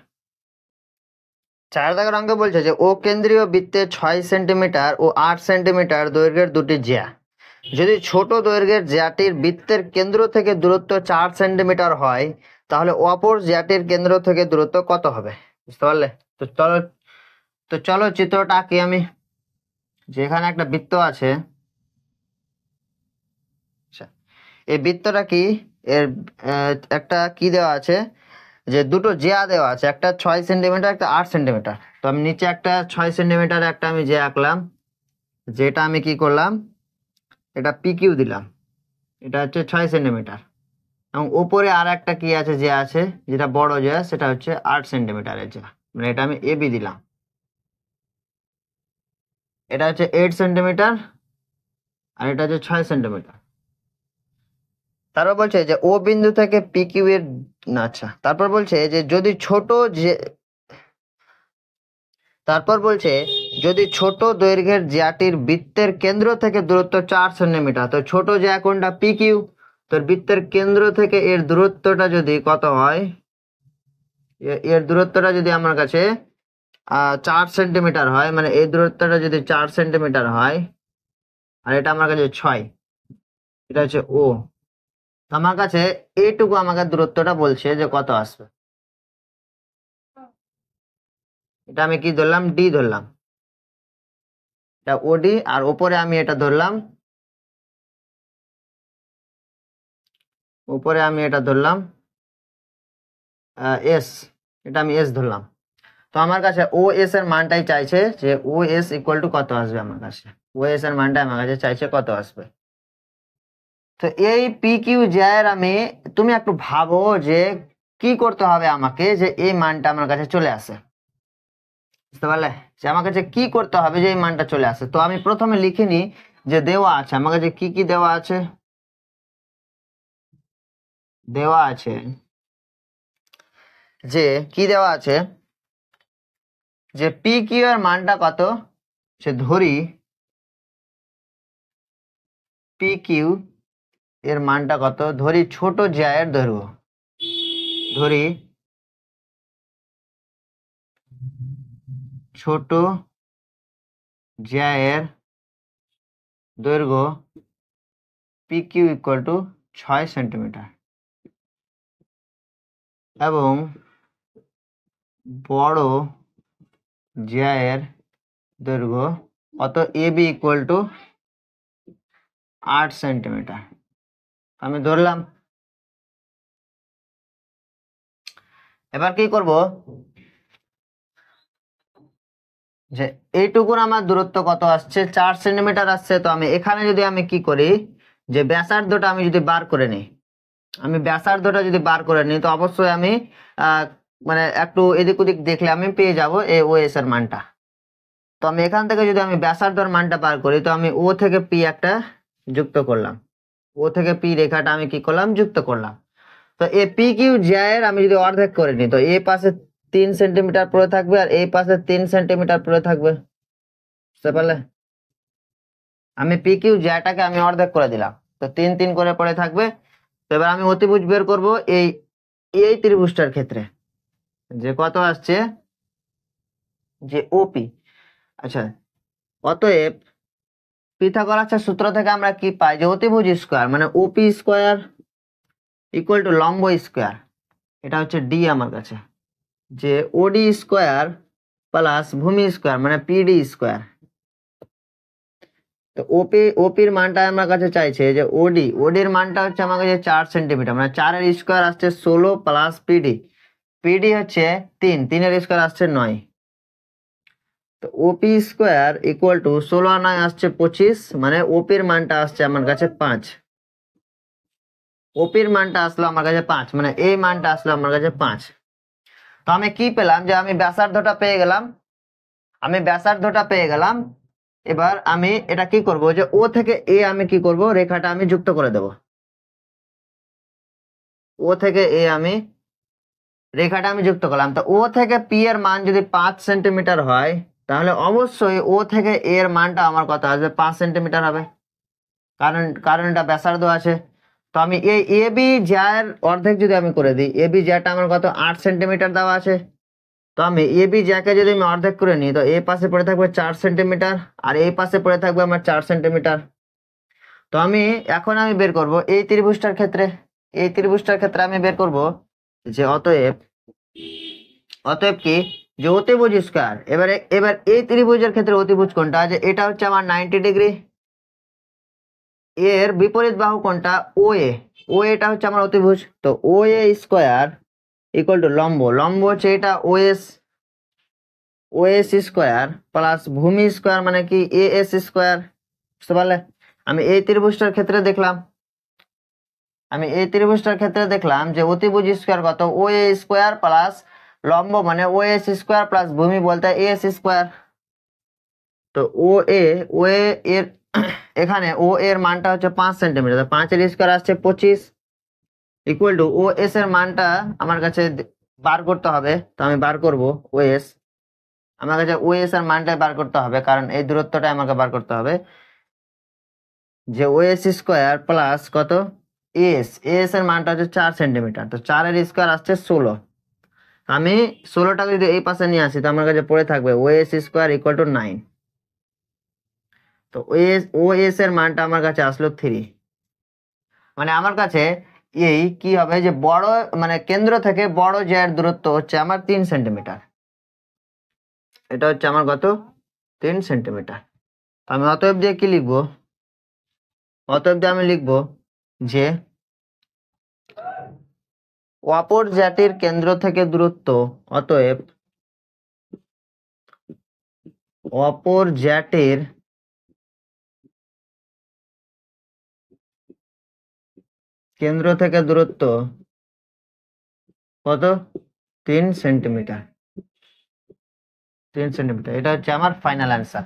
4 দাগের অঙ্কে বলছে যে ও কেন্দ্রীয় বৃত্তে 6 সেন্টিমিটার ও 8 সেন্টিমিটার দৈর্ঘ্যের দুটি জ্যা, যদি ছোট দৈর্ঘ্যের জ্যাটির বৃত্তের কেন্দ্র থেকে দূরত্ব 4 সেন্টিমিটার হয়, তাহলে অপর জ্যাটির কেন্দ্র থেকে দূরত্ব কত হবে? বুঝতে পারলে? তো চলো চিত্রটা আঁকি আমি। যেখানে একটা বৃত্ত আছে, এই বৃত্তটা কি, এর একটা কি দেওয়া আছে, যে দুটো জ্যা দেওয়া আছে, একটা 6 সেন্টিমিটার, একটা 8 সেন্টিমিটার। তো আমি নিচে একটা 6 সেন্টিমিটার একটা আমি জ্যা আঁকলাম, যেটা আমি কি করলাম, এটা পিকিউ দিলাম, এটা হচ্ছে 6 সেন্টিমিটার। এবং উপরে আর একটা কি আছে, যে আছে যেটা বড় জ্যা, সেটা হচ্ছে 8 সেন্টিমিটারের জ্যা, মানে এটা আমি এবি দিলাম। এটা হচ্ছে 8 সেন্টিমিটার আর এটা হচ্ছে 6 সেন্টিমিটার। তারপর বলছে যে ও বিন্দু থেকে পিকিউ এর, না আচ্ছা, তারপর বলছে যে যদি ছোট যে, তারপর বলছে যদি ছোট দৈর্ঘ্যের জ্যাটির বৃত্তের কেন্দ্র থেকে দূরত্ব 4 সেন্টিমিটার, তো ছোট জ্যা কোনটা, পিকিউ, তোর বৃত্তের কেন্দ্র থেকে এর দূরত্বটা যদি কত হয়, এর দূরত্বটা যদি আমার কাছে 4 সেন্টিমিটার হয়, মানে এই দূরত্বটা যদি 4 সেন্টিমিটার হয়, আর এটা আমার কাছে 6, এটা হচ্ছে ও, আমার কাছে এইটুকু আমাকে দূরত্বটা বলছে যে কত আসবে। এটা আমি কি ধরলাম, ডি ধরলাম, এটা ওডি, আর উপরে আমি এটা ধরলাম, উপরে আমি এটা ধরলাম এস, এটা আমি এস ধরলাম। তো আমার কাছে ও এস এর মানটাই চাইছে যে ও এস ইকুয়াল টু কত আসবে আমার কাছে, ও এস এর মানটা আমার কাছে চাইছে কত আসবে। তো এই পি কিউ জ্যার আমি, তুমি একটু ভাবো যে কি করতে হবে আমাকে যে এই মানটা আমার কাছে চলে আসে। বুঝতে পারলে, যে আমার কাছে কি করতে হবে যে এই মানটা চলে আসে। তো আমি প্রথমে লিখে নি যে দেওয়া আছে আমার কাছে, কি কি দেওয়া আছে, দেওয়া আছে যে কি দেওয়া আছে, যে পি কিউ এর মানটা কত, সে ধরি পি কিউ এর মানটা কত, ধরি ছোট জ্যায়ের দৈর্ঘ্য, ধরি ছোট জ্যায়ের দৈর্ঘ্য P Q equal to 6 centimetre, এবং বড় জ্যায়ের দৈর্ঘ্য কত, A B equal to 8 centimetre. আমি ধরলাম। এবার কি করব, যে এইটুকুর আমার দূরত্ব কত আসছে, 4 সেন্টিমিটার আসছে। তো আমি এখানে যদি আমি কি করি, যে ব্যাসার্ধটা আমি যদি বার করে নিই, আমি ব্যাসার্ধটা যদি বার করে নিই, তো অবশ্যই আমি মানে একটু এদিক ওদিক দেখলে আমি পেয়ে যাব এই ও এস এর মানটা। তো আমি এখান থেকে যদি আমি ব্যাসার্ধর মানটা বার করি, তো আমি ও থেকে পি একটা যুক্ত করলাম, ও থেকে পি রেখাটা আমি কি করলাম, যুক্ত করলাম। তো এ পি কিউ জ্যায়ের আমি যদি অর্ধেক করে নিই, তো এই পাশে 3 সেন্টিমিটার পড়ে থাকবে আর এই পাশে 3 সেন্টিমিটার পড়ে থাকবে। বুঝতে পারলে, আমি পি কিউ জ্যাটাকে আমি অর্ধেক করে দিলাম, তো 3 3 করে পড়ে থাকবে। তো এবার আমি অতিভুজ বের করব এই এই ত্রিভুজটার ক্ষেত্রে, যে কত আসছে, যে ওপি। আচ্ছা, অতএব পিথাগোরাসের সূত্র থেকে আমরা কি পাই, যে অতিভুজ স্কয়ার মানে ওপি স্কয়ার ইকুয়াল টু লম্ব স্কয়ার, এটা হচ্ছে ডি আমার কাছে, যে ওডি স্কয়ার প্লাস ভূমি স্কয়ার মানে পিডি স্কয়ার। তো ওপির মানটা আমার কাছে চাইছে যে ওডির মানটা হচ্ছে আমার কাছে 4 সেন্টিমিটার, মানে 4 এর স্কয়ার আসছে 16 প্লাস পিডি, পিডি হচ্ছে 3, 3 এর স্কয়ার আসছে 9। তো ওপি স্কয়ার ইকুয়াল টু 16 আর 9 আসছে 25, মানে ওপির মানটা আসছে আমার কাছে 5। ওপির মানটা আসলো আমার কাছে 5, মানে এই মানটা আসলো আমার কাছে 5। তো আমি কি পেলাম, যে আমি ব্যাসার্ধটা পেয়ে গেলাম, আমি ব্যাসার্ধটা পেয়ে গেলাম। এবার আমি এটা কি করব, যে ও থেকে এ আমি কি করব, রেখাটা আমি যুক্ত করে দেব, ও থেকে এ আমি রেখাটা আমি যুক্ত করলাম। তো ও থেকে পি এর মান যদি 5 সেন্টিমিটার হয় তাহলে অবশ্যই ও থেকে এ এর মানটা আমার কত আসবে, 5 সেন্টিমিটার হবে, কারণ এটা ব্যাসার্ধ আছে। তো আমি এই এ বি জ্যার অর্ধেক যদি আমি করে দিই, এ বি জ্যাটা আমার কত 8 সেন্টিমিটার দেওয়া আছে। তো আমি এ বি জ্যাকে যদি আমি অর্ধেক করে নিই, তো এই পাশে পড়ে থাকবে 4 সেন্টিমিটার আর এই পাশে পড়ে থাকবে আমার 4 সেন্টিমিটার। তো এখন আমি বের করব এই ত্রিভুজটার ক্ষেত্রে, আমি বের করব যে অতএব কি, যে অতিভুজ স্কয়ার। এবার এই ত্রিভুজের ক্ষেত্রে অতিভুজ কোনটা, যে এটা হচ্ছে আমার 90 ডিগ্রি, এর বিপরীত বাহু কোনটা, ও এ, এটা হচ্ছে আমার অতিভুজ। তো ও এ স্কয়ার ইকুয়াল টু লম্ব হচ্ছে এটা ও এস স্কয়ার প্লাস ভূমি স্কয়ার মানে কি এ এস স্কয়ার, বুঝতে পারলে। আমি এই ত্রিভুজটার ক্ষেত্রে দেখলাম যে অতিভুজ স্কয়ার কত, ও এ স্কয়ার প্লাস লম্ব মানে ও এস স্কয়ার প্লাস ভূমি বলতে এ এস স্কয়ার। তো ও এ এর এখানে ও এর মানটা হচ্ছে 5 সেন্টিমিটার, 5 এর স্কয়ার আসছে 25 ইকুয়াল টু ও এস এর মানটা আমার কাছে বার করতে হবে। তো আমি বার করব ও এস, আমার কাছে ও এস এর মানটাই বার করতে হবে, কারণ এই দূরত্বটা আমাকে বার করতে হবে, যে ও এস স্কয়ার প্লাস কত এস এর মানটা হচ্ছে 4 সেন্টিমিটার। তো 4 এর স্কয়ার আসছে 16, আমি 16টাকে যদি এই পাশে নিয়ে আসি তো আমার কাছে পড়ে থাকবে ও এস স্কয়ার ইকুয়াল টু 9। তো ও এস এর মানটা আমার কাছে আসলো 3, মানে আমার কাছে এই কি হবে, যে বড় মানে কেন্দ্র থেকে বড় জ্যার দূরত্ব হচ্ছে আমার 3 সেন্টিমিটার, এটা হচ্ছে আমার কত 3 সেন্টিমিটার। আমি অতএব দিয়ে কি লিখবো, আমি লিখবো যে অপর জ্যাটির কেন্দ্র থেকে দূরত্ব, অতএব অপর জ্যাটির কেন্দ্র থেকে দূরত্ব কত 3 সেন্টিমিটার, এটা হচ্ছে আমার ফাইনাল অ্যান্সার।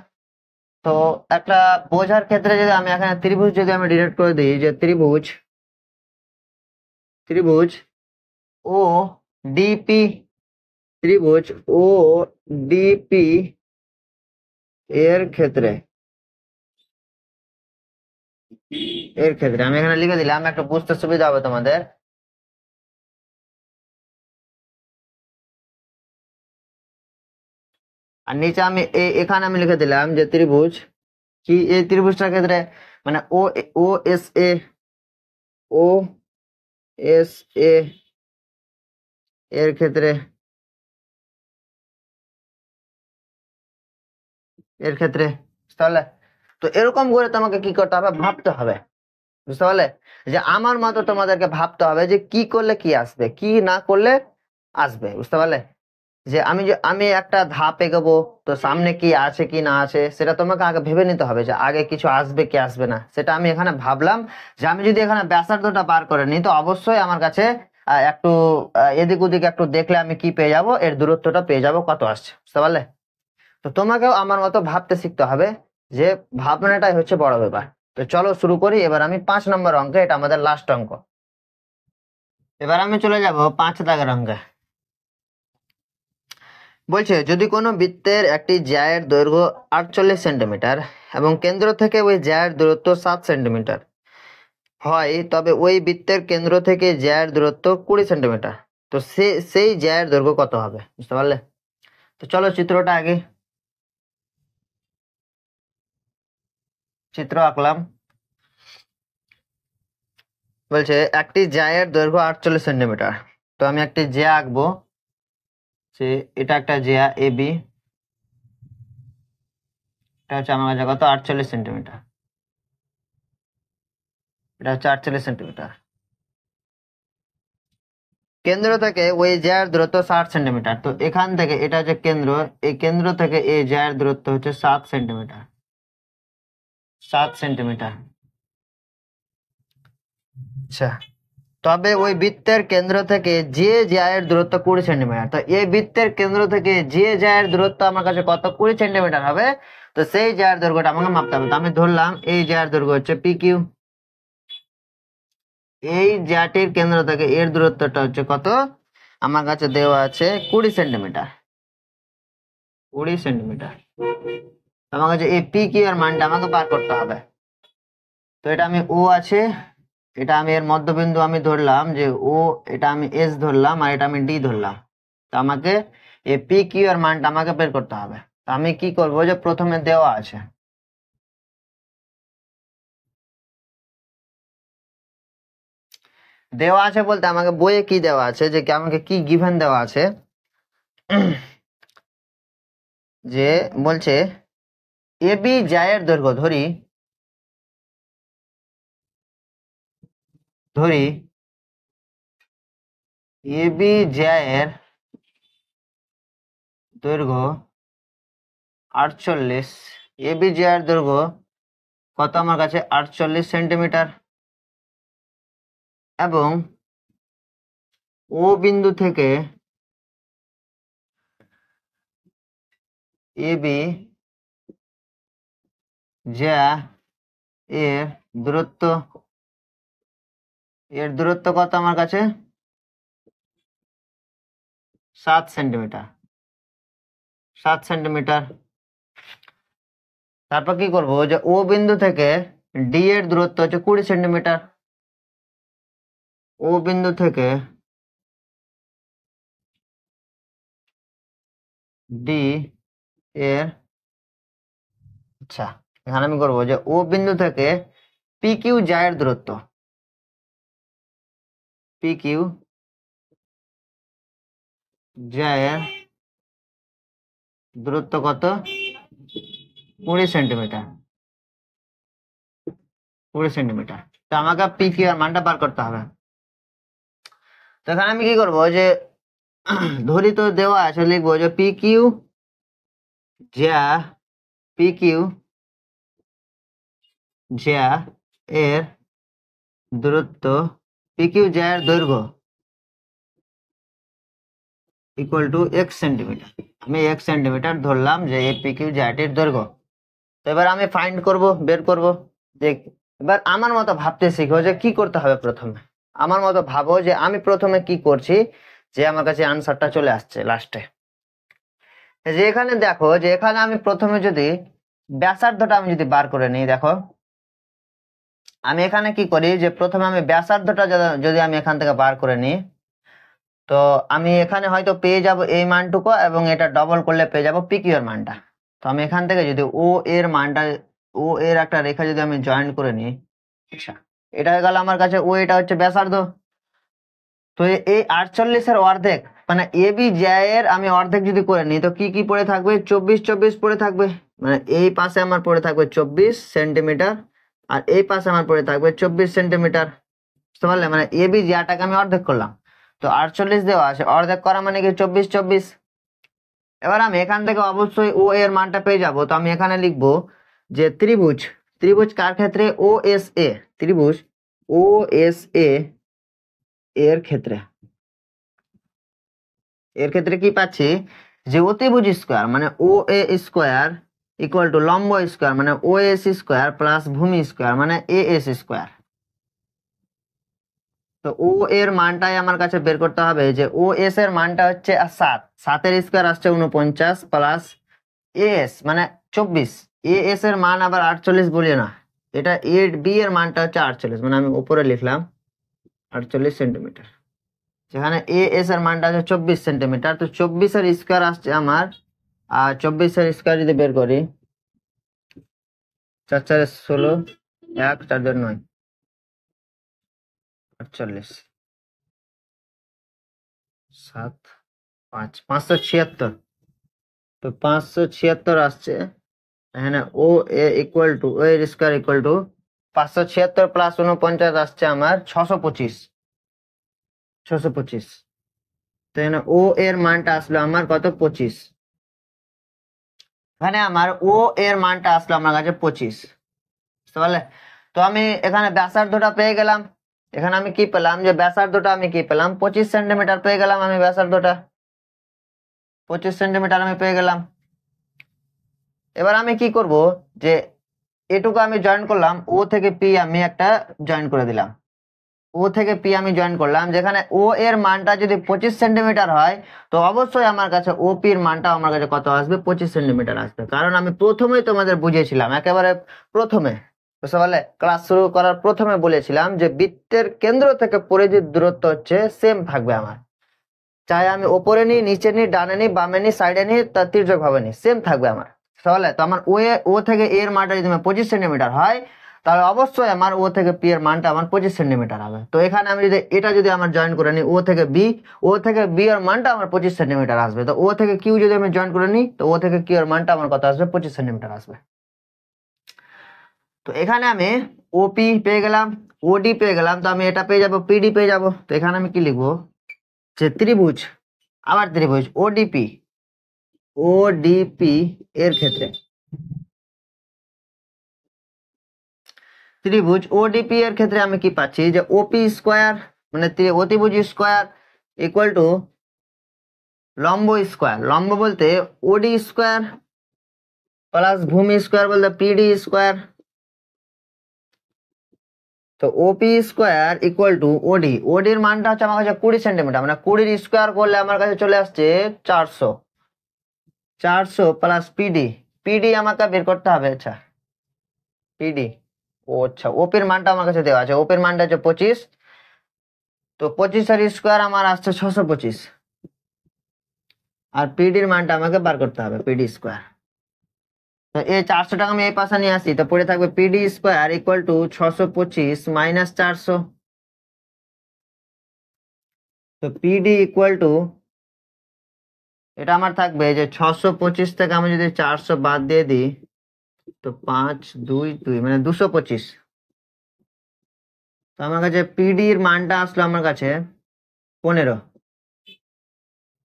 তো একটা বোঝার ক্ষেত্রে যদি আমি এখানে ত্রিভুজ যদি আমি ডিরেক্ট করে দিই, যে ত্রিভুজ ও ডিপি, ও ডিপি এর ক্ষেত্রে আমি এখানে লিখে দিলাম, একটু বুঝতে সুবিধা হবে তোমাদের। আর নিচে আমি এখানে আমি লিখে দিলাম যে ত্রিভুজ কি, এই ত্রিভুজটার ক্ষেত্রে মানে ও এস এ এর ক্ষেত্রে তাহলে তো এরকম করে তোমাকে কি করতে হবে, ভাবতে হবে, বুঝতে পারলে। যে আমার মতো তোমাদেরকে ভাবতে হবে যে কি করলে কি আসবে, কি না করলে আসবে, বুঝতে পারলে। যে আমি একটা ধাপ এগোবো, তো সামনে কি আছে কি না আছে সেটা তোমাকে আগে ভেবে নিতে হবে, যে আগে কিছু আসবে কি আসবে না। সেটা আমি এখানে ভাবলাম যে আমি যদি এখানে ব্যাসার্ধটা বার করে নিই তো অবশ্যই আমার কাছে একটু এদিক ওদিক একটু দেখলে আমি কি পেয়ে যাব, এর দূরত্বটা পেয়ে যাব কত আসছে, বুঝতে পারলে। তো তোমাকেও আমার মতো ভাবতে শিখতে হবে, যে ভাবনাটাই হচ্ছে বড় ব্যাপার। তো চলো শুরু করি। এবার আমি 5 নম্বর অঙ্কে, এটা আমাদের লাস্ট অঙ্ক। এবার আমি চলে যাব 5 দাগের অঙ্কে। বলছে যদি কোনো বৃত্তের একটি জ্যায়ের দৈর্ঘ্য 48 সেন্টিমিটার এবং কেন্দ্র থেকে ওই জ্যায়ের দূরত্ব 7 সেন্টিমিটার হয়, তবে ওই বৃত্তের কেন্দ্র থেকে জ্যায়ের দূরত্ব 20 সেন্টিমিটার। তো সেই জ্যায়ের দৈর্ঘ্য কত হবে, বুঝতে পারলে। তো চলো চিত্রটা আগে চিত্র আঁকলাম। বলছে একটি জ্যায়ের দৈর্ঘ্য 48 সেন্টিমিটার। তো আমি একটি জ্যা আঁকবো, যে এটা একটা জ্যা এ বি, এটা হচ্ছে আমার কাছে কত 48 সেন্টিমিটার, এটা হচ্ছে 48 সেন্টিমিটার। কেন্দ্র থেকে ওই জ্যার দূরত্ব 60 সেন্টিমিটার। তো এখান থেকে এটা হচ্ছে কেন্দ্র, এই কেন্দ্র থেকে এই জ্যার দূরত্ব হচ্ছে 7 সেন্টিমিটার, 7 সেন্টিমিটার। আচ্ছা, তবে ওই বৃত্তের কেন্দ্র থেকে যে জ্যায়ের দূরত্ব 20 সেন্টিমিটার। তো এই বৃত্তের কেন্দ্র থেকে যে জ্যায়ের দূরত্ব আমার কাছে কত 20 সেন্টিমিটার হবে, তো সেই জ্যায়ের দৈর্ঘ্যটা আমাকে মাপতে হবে। তো আমি ধরলাম এই জ্যায়ের দৈর্ঘ্য হচ্ছে পি কিউ, এই জ্যাটির কেন্দ্র থেকে এর দূরত্বটা হচ্ছে কত আমার কাছে দেওয়া আছে 20 সেন্টিমিটার। 20 সেন্টিমিটার। আমার কাছে এই পি কিউ এর মানটা আমাকে বার করতে হবে। তো এটা আমি ও আছে, এটা আমি এর মধ্যবিন্দু আমি ধরলাম যে ও, এটা আমি এস ধরলাম, আর এটা আমি ডি ধরলাম। তো আমাকে এই পি কিউ এর মানটা আমাকে বের করতে হবে। তো আমি কি করব, যে প্রথমে দেওয়া আছে, দেওয়া আছে বলতে আমাকে বইয়ে কি দেওয়া আছে, যে কি আমাকে কি গিভেন দেওয়া আছে, যে বলছে এ বি জায়ের দৈর্ঘ্য ধরি ধরি এ বি জায়ের দৈর্ঘ্য 48, এ বি জায়ের দৈর্ঘ্য কত আমার কাছে 48 সেন্টিমিটার, এবং ও বিন্দু থেকে এ বি যা এর দূরত্ব, কত আমার কাছে 7 সেন্টিমিটার, 7 সেন্টিমিটার। তারপর কি করব, যে ও বিন্দু থেকে ডি এর দূরত্ব হচ্ছে 20 সেন্টিমিটার, ও বিন্দু থেকে ডি এর, আচ্ছা এখানে আমি করবো যে ও বিন্দু থেকে পি কিউ জায়ের দূরত্ব, পি কিউ জায়ের দূরত্ব কত 20 সেন্টিমিটার, 20 সেন্টিমিটার। তো আমাকে পি কিউ এর মানটা বার করতে হবে। তো এখানে আমি কি করবো, যে ধরি তো দেওয়া আছে, লিখবো যে পি কিউ যা, পি কিউ যা এর দূরত্ব, পি কিউ যা এর দৈর্ঘ্য ইকুয়াল টু x সেন্টিমিটার। আমি x সেন্টিমিটার ধরলাম যে এই পি কিউ জাটির দৈর্ঘ্য। তো এবার আমি ফাইন্ড করব, বের করব। যে এবার আমার মতো ভাবতে শিখো যে কি করতে হবে। প্রথমে আমার মতো ভাবো যে আমি প্রথমে কি করছি, যে আমার কাছে আনসারটা চলে আসছে লাস্টে। যে এখানে দেখো, যে এখানে আমি প্রথমে যদি ব্যাসার্ধটা আমি যদি বার করে নিই, দেখো আমি এখানে কি করি, যে প্রথমে আমি ব্যাসার্ধটা যদি আমি এখান থেকে বার করে নিই, তো আমি এখানে হয়তো পেয়ে যাব এই মানটুকু, এবং এটা ডবল করলে পেয়ে যাব পি কিউ এর মানটা। তো আমি এখান থেকে যদি ও এর মানটা, ও এর একটা রেখা যদি আমি জয়েন করে নিই, আচ্ছা এটা হয়ে গেল আমার কাছে ও, এটা হচ্ছে ব্যাসার্ধ। তো এই 48-এর অর্ধেক, মানে এ বি জ্যায়ের আমি অর্ধেক যদি করে নিই, তো কি কি পড়ে থাকবে, 24 পড়ে থাকবে। মানে এই পাশে আমার পড়ে থাকবে 24 সেন্টিমিটার, আর এই পাশে আমার পড়ে থাকবে 24 সেন্টিমিটার। বুঝতে পারলে, মানে এ বি জ্যাটাকে আমি অর্ধেক করলাম। তো 48 দেওয়া আছে, অর্ধেক করা মানে কি 24। এবার আমি এখান থেকে অবশ্যই ও এর মানটা পেয়ে যাব। তো আমি এখানে লিখবো যে ত্রিভুজ, ত্রিভুজ কার ক্ষেত্রে, ও এস এ, ত্রিভুজ ও এস এ এর ক্ষেত্রে, এর ক্ষেত্রে কি পাচ্ছি, যে অতিভুজ স্কোয়ার মানে ও এ স্কোয়ার ইকুয়াল টু লম্ব স্কোয়ার মানে ও এস স্কোয়ার প্লাস ভূমি স্কোয়ার মানে এ এস স্কোয়ার। তো ও এর মানটাই আমার কাছে বের করতে হবে, যে ও এস এর মানটা হচ্ছে 7, 7-এর স্কোয়ার আসছে 49 প্লাস এস মানে 24। এ এস এর মান আবার 48 বলি না, এটা এ বি এর মানটা হচ্ছে 48, মানে আমি উপরে লিখলাম 48 সেন্টিমিটার, যেখানে এ এস এর মানটা আছে 24 সেন্টিমিটার। তো 24-এর স্কোয়ার আসছে আমার, আর 24-এর স্কোয়ার যদি বের করি, 4 4 16, 1 4 4 9, 48, 7 5 576। তো 576 আসছে এখানে, ও এ ইকুয়াল টু, ও এর স্কোয়ার ইকুয়াল টু 576 প্লাস 49 আসছে আমার 625, 625। তো এখানে ও এর মানটা আসলো আমার কত 25, এখানে আমার ও এর মানটা আসলো আমার কাছে 25। বুঝতে পারলে? তো আমি এখানে ব্যাসার্ধটা পেয়ে গেলাম। এখানে আমি কি পেলাম, যে ব্যাসার্ধটা আমি কি পেলাম 25 সেন্টিমিটার পেয়ে গেলাম। আমি ব্যাসার্ধটা 25 সেন্টিমিটার আমি পেয়ে গেলাম। এবার আমি কি করব, যে এটুকু আমি জয়েন করলাম, ও থেকে পি আমি একটা জয়েন করে দিলাম। ও থেকে পি আমি জয়েন করলাম, যেখানে ও এর মানটা যদি 25 সেন্টিমিটার হয়, তো অবশ্যই আমার কাছে ও পির মানটা আমার কাছে কত আসবে, 25 সেন্টিমিটার আসবে। কারণ আমি প্রথমেই তোমাদের বুঝিয়েছিলাম, একেবারে প্রথমে, বুঝতে পারলে, ক্লাস শুরু করার প্রথমে বলেছিলাম যে বৃত্তের কেন্দ্র থেকে পরিধির দূরত্ব হচ্ছে সেম থাকবে আমার, চাই আমি ওপরে নিই, নিচে নিই, ডানে নিই, বামে নিই, সাইডে নিই, তার তির্যক ভাবে নিই, সেম থাকবে আমার। তাহলে তো আমার ও থেকে এর মানটা যদি আমার 25 সেন্টিমিটার হয়, তাহলে অবশ্যই আমার ও থেকে পি এর মানটা আমার 25 সেন্টিমিটার হবে। তো এখানে আমি যদি এটা যদি আমার জয়েন করে নিই, ও থেকে বি এর মানটা আমার 25 সেন্টিমিটার আসবে। তো ও থেকে কিউ যদি আমি জয়েন করে নিই, তো ও থেকে কিউ এর মানটা আমার কত আসবে, 25 সেন্টিমিটার আসবে। তো এখানে আমি ওপি পেয়ে গেলাম, ওডি পেয়ে গেলাম, তো আমি এটা পেয়ে যাবো, পিডি পেয়ে যাবো। তো এখানে আমি কি লিখবো, যে ত্রিভুজ, আবার ত্রিভুজ ওডিপি এর ক্ষেত্রে, ত্রিভুজ ওডিপি এর ক্ষেত্রে আমি কি পাচ্ছি, যে ওপি স্কোয়ার মানে অতিভুজ স্কোয়ার ইকুয়াল টু লম্ব স্কোয়ার, লম্ব বলতে ওডি স্কোয়ার প্লাস ভূমি স্কোয়ার বলতে পিডি স্কোয়ার। তো ওপি স্কোয়ার ইকুয়াল টু ওডির মানটা হচ্ছে আমার কাছে 20 সেন্টিমিটার, মানে 20 স্কোয়ার করলে আমার কাছে চলে আসছে 400, 400 প্লাস পিডি আমাকে বের করতে হবে। আচ্ছা পিডি, ও আচ্ছা, ওপির মানটা আমার কাছে দেওয়া আছে, ওপির মানটা হচ্ছে 25, তো 25 এর স্কোয়ার আমার আসছে 625, আর পিডির মানটা আমাকে বার করতে হবে, পিডি স্কোয়ার। তো এই 400 টাকা আমি এই পাশে নিয়ে আসি, তো পড়ে থাকবে PD square equal two 625 minus 400। তো পিডি ইকুয়াল টু, এটা আমার থাকবে যে 625 থেকে আমি যদি 400 বাদ দিয়ে দিই, তো 522 মানে 225। তো আমার কাছে পিডির মানটা আসলো আমার কাছে 15,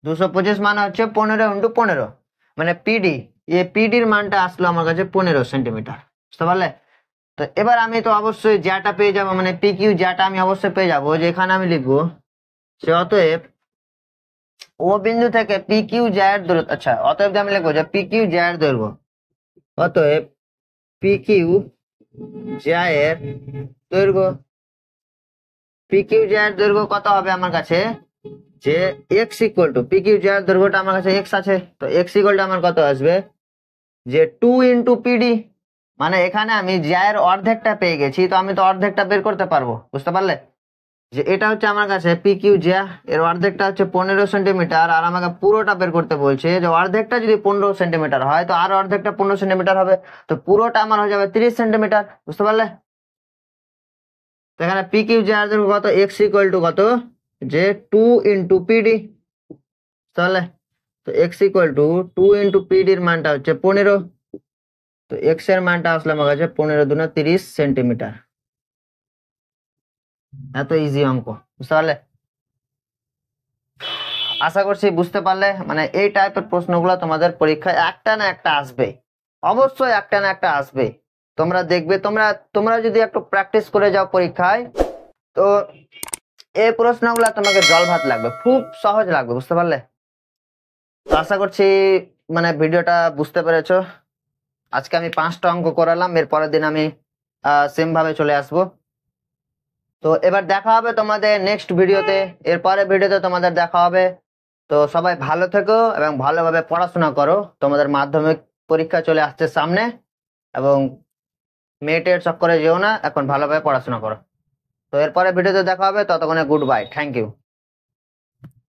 225 মানে হচ্ছে 15 × 15, মানে পিডির মানটা আসলো আমার কাছে 15 সেন্টিমিটার, বুঝতে পারলে। তো এবার আমি তো অবশ্যই জ্যাটা পেয়ে যাবো, মানে পি কিউ জ্যাটা আমি অবশ্যই পেয়ে যাবো, যে এখানে আমি লিখবো সে অতএব ও বিন্দু থেকে পি কিউ জ্যায়ের দূরত্ব, আচ্ছা অতএব আমি লিখবো যে পি কিউ জ্যায়ের দৈর্ঘ্য, অতএব পি কিউ জ্যায়ের দৈর্ঘ্য, পি কিউ জ্যায়ের দৈর্ঘ্য কত হবে আমার কাছে, যে x equal to P Q জ্যায়ের দৈর্ঘ্যটা আমার কাছে এক্স আছে, তো এক্স ইকুয়াল টু আমার কত আসবে, যে 2 × পিডি, মানে এখানে আমি জ্যায়ের অর্ধেকটা পেয়ে গেছি, তো আমি তো অর্ধেকটা বের করতে পারবো, বুঝতে পারলে, যে এটা হচ্ছে আমার কাছে পি কিউ জ্যা, এর অর্ধেকটা হচ্ছে 15 সেন্টিমিটার, আর আমাকে পুরোটা বের করতে বলছে, যে অর্ধেকটা যদি 15 সেন্টিমিটার হয়, তো আর অর্ধেকটা 15 সেন্টিমিটার হবে, তো পুরোটা আমার হয়ে যাবে 30 সেন্টিমিটার, বুঝতে পারলে। তো এখানে পি কিউ জ্যা কত, এক্স ইকুয়াল টু কত, যে 2 × পিডি, তাহলে তো এক্স ইকুয়াল টু 2 × পিডির মানটা হচ্ছে 15, তো এক্স এর মানটা আসলে আমার কাছে 15 × 30 সেন্টিমিটার। এত ইজি অঙ্ক, বুঝতে পারলে। আশা করছি বুঝতে পারলে, মানে এই টাইপের প্রশ্নগুলো তোমাদের পরীক্ষায় একটা না একটা আসবে, অবশ্যই একটা না একটা আসবে। তোমরা দেখবে, তোমরা যদি একটু প্র্যাকটিস করে যাও পরীক্ষায়, তো এই প্রশ্নগুলো তোমাকে জল ভাত লাগবে, খুব সহজ লাগবে, বুঝতে পারলে। তো আশা করছি মানে ভিডিওটা বুঝতে পেরেছো। আজকে আমি 5টা অঙ্ক করালাম, এর পরের দিন আমি সেম ভাবে চলে আসবো। তো এবার দেখা হবে তোমাদের নেক্সট ভিডিওতে, এর পরের ভিডিওতে তোমাদের দেখা হবে। তো সবাই ভালো থেকো এবং ভালোভাবে পড়াশোনা করো, তোমাদের মাধ্যমিক পরীক্ষা চলে আসছে সামনে, এবং মেটের চক্করে যেও না, এখন ভালোভাবে পড়াশোনা করো। তো এরপরে ভিডিওতে দেখা হবে, ততক্ষণে গুড বাই, থ্যাংক ইউ।